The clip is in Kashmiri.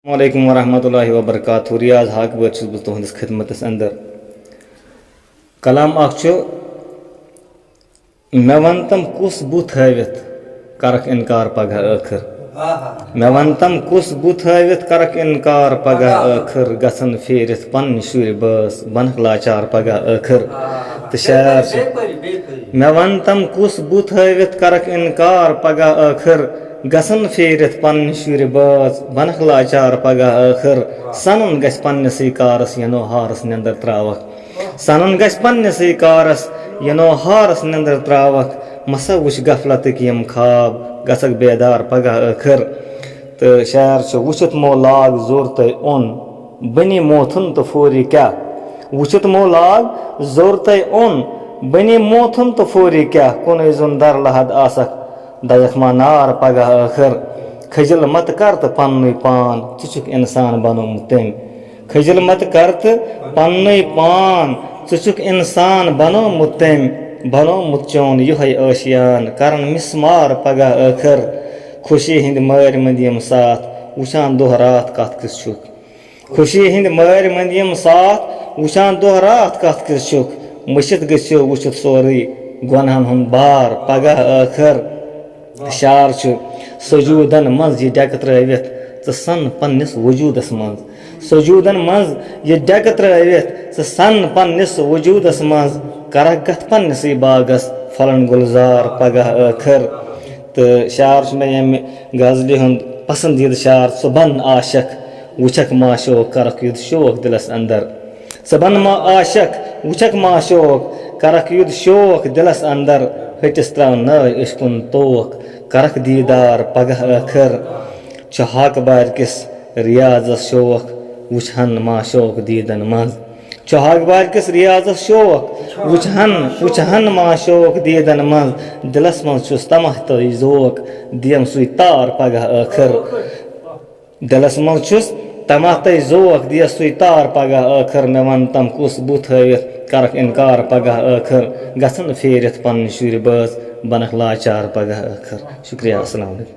अस्सलामुअलैकुम वरहमतुल्लाहि वबरकातुहू। रियाज हाकबर छुस बह तुहंदिस खिदमतस अंदर। कलाम मे वन तम कुस बुत हवित करक इनकार पगह आखिर। मे वन तम कुस बुत हवित करक इनकार पगह आखिर। गसन फेरित पन्न शुर बस बनक लाचार पगह आखिर। तो शायर मे वन तम कुस बुत हवित करक इनकार पगह आखिर। गसन फेरित पन्न शुर बस बनक लाचार पगह आखिर। सनन गस पन्नसै कारस यनो हारस निंदर त्रावक। सनन गस पन्नसै कारस यनो हारस निंदर त्रावक। मसा वुछ गफलतक यम खाब गसक बेदार पगह आखिर। तो शायर वुचित मो लाग जोर तय ओन बनी मोथुन तो फोरी क्या। वुचित मो लाग जोर तय ओन बनी मोथुन तो फोरी क्या। कुन जुन दर लहद आसक दयक मा नार पगह आखिर। खजल मत कर तो पन्नुई पान चुचुक इंसान बनोमुत तम। खजल मत कर तो पन्नुई पान चुचुक इंसान बनोमुत तम। बनोमुत चोन युहै आशियान करन मिसमार पगह आखिर। खुशी हिंद मार मंद यम साथ वुचान दोह रात कत किस छुक। खुशी हिंद मार मंद यम साथ वुचान दोह रात कत किस छुक। मुशित गछियो वुचित सोरी गुनहन हुंद बार पगह आखिर। शार सजूदन मज यह डेक त्रवित तो सन पन्निस वजूदस मज। सजूदन मज यह डेक त्रवित तो सन पन्निस वजूदस मज। करक गथ पन्निसै बागस फलन गुलजार पगह आखिर। तो शार मे यम गजल हुंद पसंदीदा शार सो बन आशक वुचक माशोक करक युद्ध शोक दिलस अंदर। सो बन मा आशक वुचक माशोक करक युद्ध शोक दिलस अंदर। हटिस त्राव नय इश्कुन तोक करक दीदार पगह आखिर। हक बार किस रियाजस शोक वुचहन माशोक दीदन मज। हक बार किस रियाजस शोक वुचहन माशोक दीदन मज। दिलस मज छुस तमह तय जोक दियम सुई तार पगह आखिर। दिलस मज छुस तमह तय जोक दिय सुई तार पगह आखिर। मे वन तम कुस बुत हवित करक इनकार पगह आखिर। गसन फेरित पन्न शुर बस बनक लाचार पगह आखिर। शुक्रिया। अस्सलाम वालेकुम।